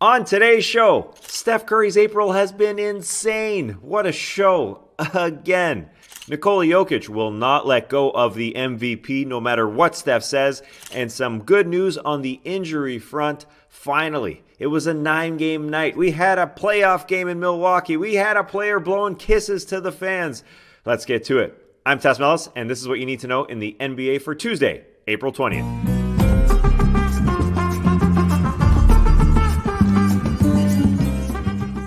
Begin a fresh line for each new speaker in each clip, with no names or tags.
On today's show, Steph Curry's April has been insane. What a show again. Nikola Jokic will not let go of the MVP no matter what Steph says. And some good news on the injury front. Finally, it was a 9-game night. We had a playoff game in Milwaukee. We had a player blowing kisses to the fans. Let's get to it. I'm Tess Mellis, and this is what you need to know in the NBA for Tuesday, April 20th.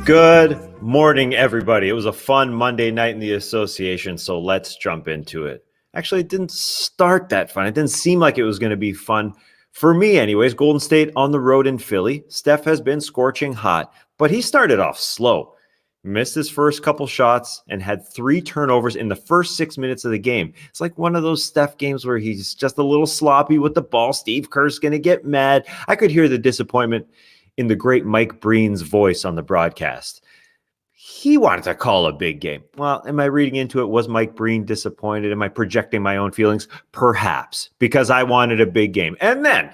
Good morning, everybody. It was a fun Monday night in the association, so let's jump into it. Actually, it didn't start that fun. It didn't seem like it was going to be fun. For me, anyways, Golden State on the road in Philly. Steph has been scorching hot, but he started off slow. Missed his first couple shots and had 3 turnovers in the first 6 minutes of the game. It's like one of those Steph games where he's just a little sloppy with the ball. Steve Kerr's going to get mad. I could hear the disappointment in the great Mike Breen's voice on the broadcast. He wanted to call a big game. Well, am I reading into it? Was Mike Breen disappointed? Am I projecting my own feelings? Perhaps, because I wanted a big game. And then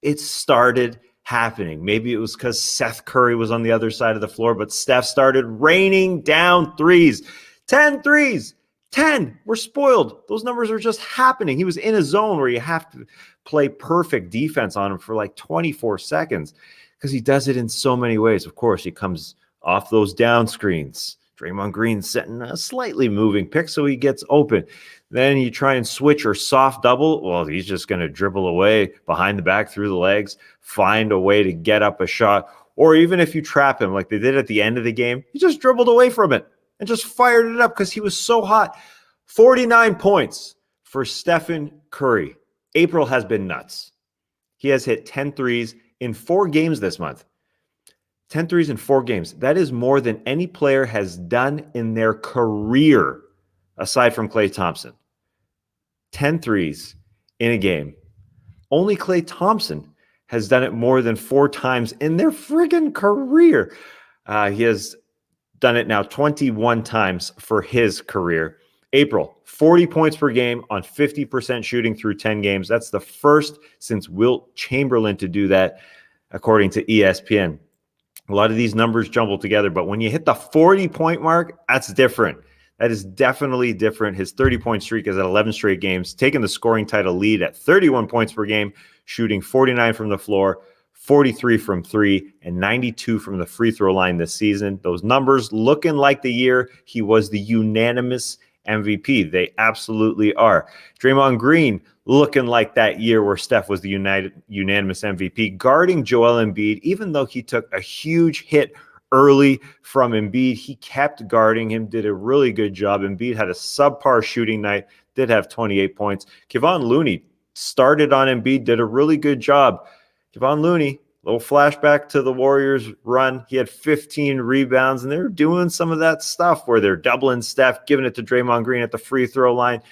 it started happening. Maybe it was because Seth Curry was on the other side of the floor, but Steph started raining down threes. 10 threes. 10. We're spoiled. Those numbers are just happening. He was in a zone where you have to play perfect defense on him for like 24 seconds. Because he does it in so many ways. Of course, he comes off those down screens. Draymond Green setting a slightly moving pick, so he gets open. Then you try and switch or soft double. Well, he's just going to dribble away behind the back through the legs, find a way to get up a shot. Or even if you trap him like they did at the end of the game, he just dribbled away from it and just fired it up because he was so hot. 49 points for Stephen Curry. April has been nuts. He has hit 10 threes in 4 games this month. 10 threes in 4 games. That is more than any player has done in their career, aside from Klay Thompson. 10 threes in a game. Only Klay Thompson has done it more than 4 times in their friggin' career. He has done it now 21 times for his career. April, 40 points per game on 50% shooting through 10 games. That's the first since Wilt Chamberlain to do that, according to ESPN. A lot of these numbers jumble together, but when you hit the 40-point mark, that's different. That is definitely different. His 30-point streak is at 11 straight games, taking the scoring title lead at 31 points per game, shooting 49 from the floor, 43 from 3, and 92 from the free throw line this season. Those numbers looking like the year he was the unanimous MVP. They absolutely are. Draymond Green looking like that year where Steph was the unanimous MVP, guarding Joel Embiid. Even though he took a huge hit early from Embiid, he kept guarding him, did a really good job. Embiid had a subpar shooting night, did have 28 points. Kevon Looney started on Embiid, did a really good job. Kevon Looney, little flashback to the Warriors run. He had 15 rebounds, and they were doing some of that stuff where they're doubling Steph, giving it to Draymond Green at the free throw line.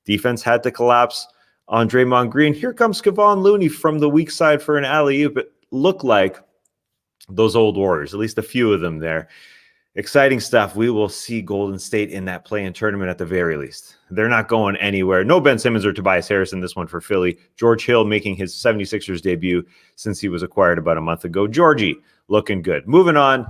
Defense had to collapse on Draymond Green. Here comes Kevon Looney from the weak side for an alley-oop. It looked like those old Warriors, at least a few of them there. Exciting stuff. We will see Golden State in that play-in tournament at the very least. They're not going anywhere. No Ben Simmons or Tobias Harris in this one for Philly. George Hill making his 76ers debut since he was acquired about a month ago. Georgie looking good. Moving on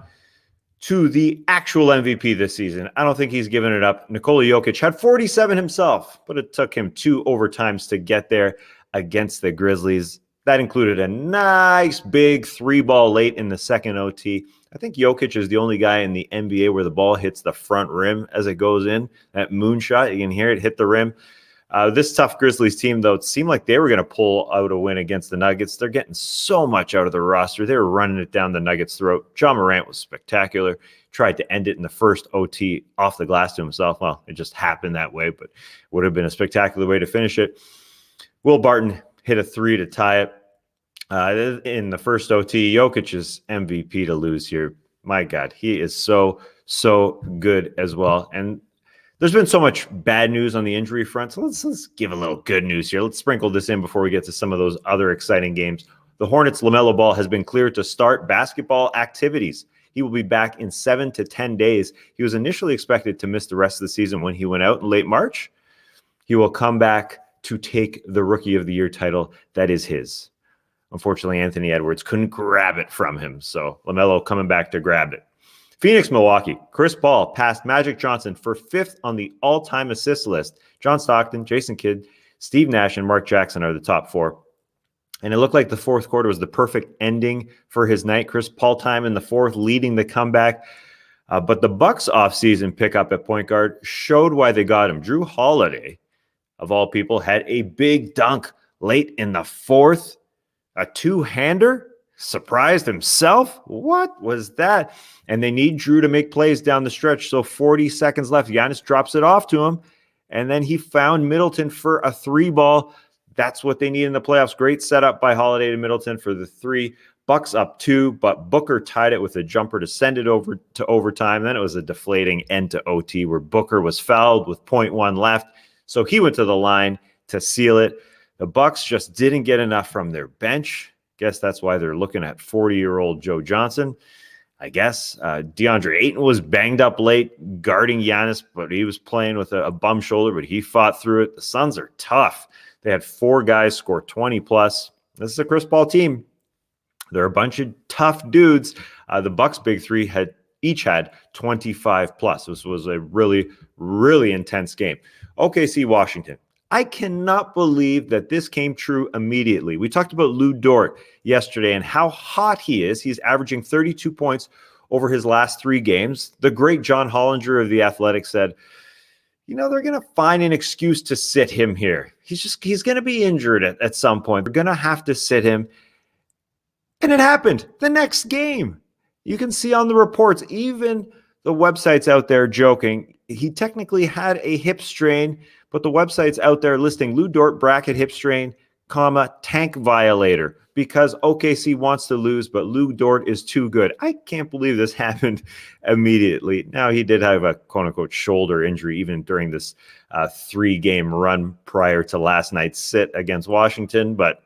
to the actual MVP this season. I don't think he's given it up. Nikola Jokic had 47 himself, but it took him 2 overtimes to get there against the Grizzlies. That included a nice big 3-ball late in the second OT. I think Jokic is the only guy in the NBA where the ball hits the front rim as it goes in. That moonshot, you can hear it hit the rim. This tough Grizzlies team, though, it seemed like they were going to pull out a win against the Nuggets. They're getting so much out of the roster. They were running it down the Nuggets' throat. Ja Morant was spectacular. Tried to end it in the first OT off the glass to himself. Well, it just happened that way, but would have been a spectacular way to finish it. Will Barton hit a 3 to tie it. In the first OT, Jokic's MVP to lose here. My God, he is so good as well. And there's been so much bad news on the injury front. So let's give a little good news here. Let's sprinkle this in before we get to some of those other exciting games. The Hornets' LaMelo Ball has been cleared to start basketball activities. He will be back in 7 to 10 days. He was initially expected to miss the rest of the season when he went out in late March. He will come back to take the Rookie of the Year title that is his. Unfortunately, Anthony Edwards couldn't grab it from him. So LaMelo coming back to grab it. Phoenix, Milwaukee. Chris Paul passed Magic Johnson for 5th on the all-time assist list. John Stockton, Jason Kidd, Steve Nash, and Mark Jackson are the top 4. And it looked like the fourth quarter was the perfect ending for his night. Chris Paul time in the fourth, leading the comeback. But the Bucks offseason pickup at point guard showed why they got him. Drew Holiday, of all people, had a big dunk late in the fourth. A two-hander? Surprised himself? What was that? And they need Drew to make plays down the stretch. So 40 seconds left. Giannis drops it off to him. And then he found Middleton for a 3-ball. That's what they need in the playoffs. Great setup by Holiday to Middleton for the 3. Bucks up 2, but Booker tied it with a jumper to send it over to overtime. Then it was a deflating end to OT where Booker was fouled with 0.1 left. So he went to the line to seal it. The Bucks just didn't get enough from their bench. Guess that's why they're looking at 40-year-old Joe Johnson. I guess DeAndre Ayton was banged up late guarding Giannis, but he was playing with a bum shoulder, but he fought through it. The Suns are tough. They had 4 guys score 20+. This is a Chris Paul team. They're a bunch of tough dudes. The Bucks' big 3 each had 25+. This was a really, really intense game. OKC, Washington. I cannot believe that this came true immediately. We talked about Lu Dort yesterday and how hot he is. He's averaging 32 points over his last 3 games. The great John Hollinger of The Athletic said, they're going to find an excuse to sit him here. He's going to be injured at some point. They're going to have to sit him. And it happened the next game. You can see on the reports, even the websites out there joking, he technically had a hip strain, but the website's out there listing Lu Dort bracket hip strain, tank violator, because OKC wants to lose, but Lu Dort is too good. I can't believe this happened immediately. Now, he did have a quote-unquote shoulder injury even during this 3-game run prior to last night's sit against Washington, but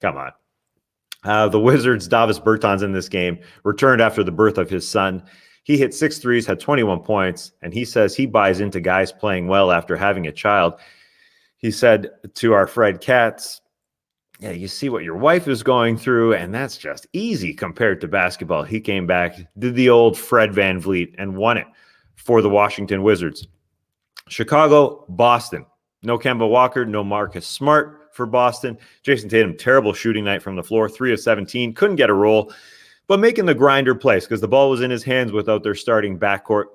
come on. The Wizards' Davis Bertans in this game returned after the birth of his son. He hit 6 threes, had 21 points, and he says he buys into guys playing well after having a child. He said to our Fred Katz, yeah, you see what your wife is going through, and that's just easy compared to basketball. He came back, did the old Fred VanVleet, and won it for the Washington Wizards. Chicago, Boston. No Kemba Walker, no Marcus Smart for Boston. Jayson Tatum, terrible shooting night from the floor, 3 of 17, couldn't get a roll, but making the grinder plays because the ball was in his hands without their starting backcourt.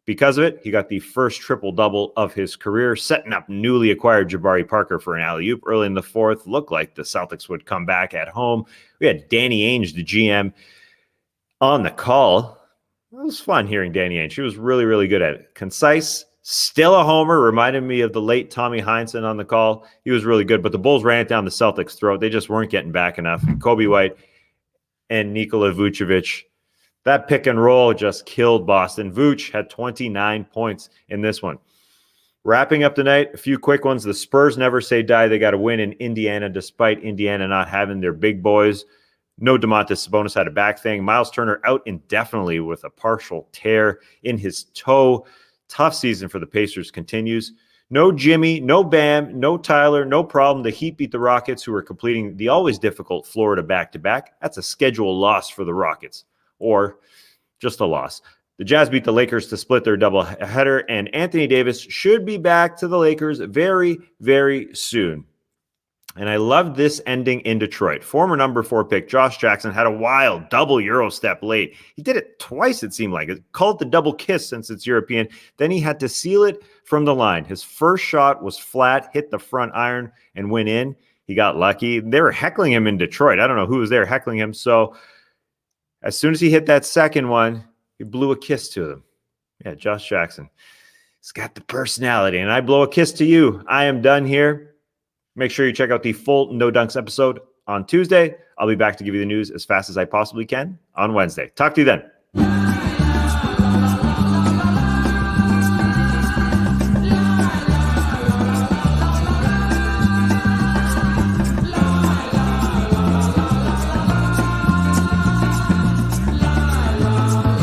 Because of it, he got the first triple-double of his career, setting up newly acquired Jabari Parker for an alley-oop early in the fourth. Looked like the Celtics would come back at home. We had Danny Ainge, the GM, on the call. It was fun hearing Danny Ainge. She was really, really good at it. Concise, still a homer, reminded me of the late Tommy Heinsohn on the call. He was really good, but the Bulls ran it down the Celtics' throat. They just weren't getting back enough. Kobe White and Nikola Vucevic, that pick and roll just killed Boston. Vooch had 29 points in this one. Wrapping up tonight, a few quick ones. The Spurs never say die. They got to win in Indiana despite Indiana not having their big boys. No Domantas Sabonis had a back thing. Miles Turner out indefinitely with a partial tear in his toe. Tough season for the Pacers continues. No Jimmy, no Bam, no Tyler, no problem. The Heat beat the Rockets, who are completing the always difficult Florida back-to-back. That's a schedule loss for the Rockets, or just a loss. The Jazz beat the Lakers to split their doubleheader, and Anthony Davis should be back to the Lakers very, very soon. And I loved this ending in Detroit. Former number 4 pick Josh Jackson had a wild double Euro step late. He did it twice, it seemed like. It called the double kiss since it's European. Then he had to seal it from the line. His first shot was flat, hit the front iron, and went in. He got lucky. They were heckling him in Detroit. I don't know who was there heckling him. So as soon as he hit that second one, he blew a kiss to them. Yeah, Josh Jackson. He's got the personality. And I blow a kiss to you. I am done here. Make sure you check out the full No Dunks episode on Tuesday. I'll be back to give you the news as fast as I possibly can on Wednesday. Talk to you then.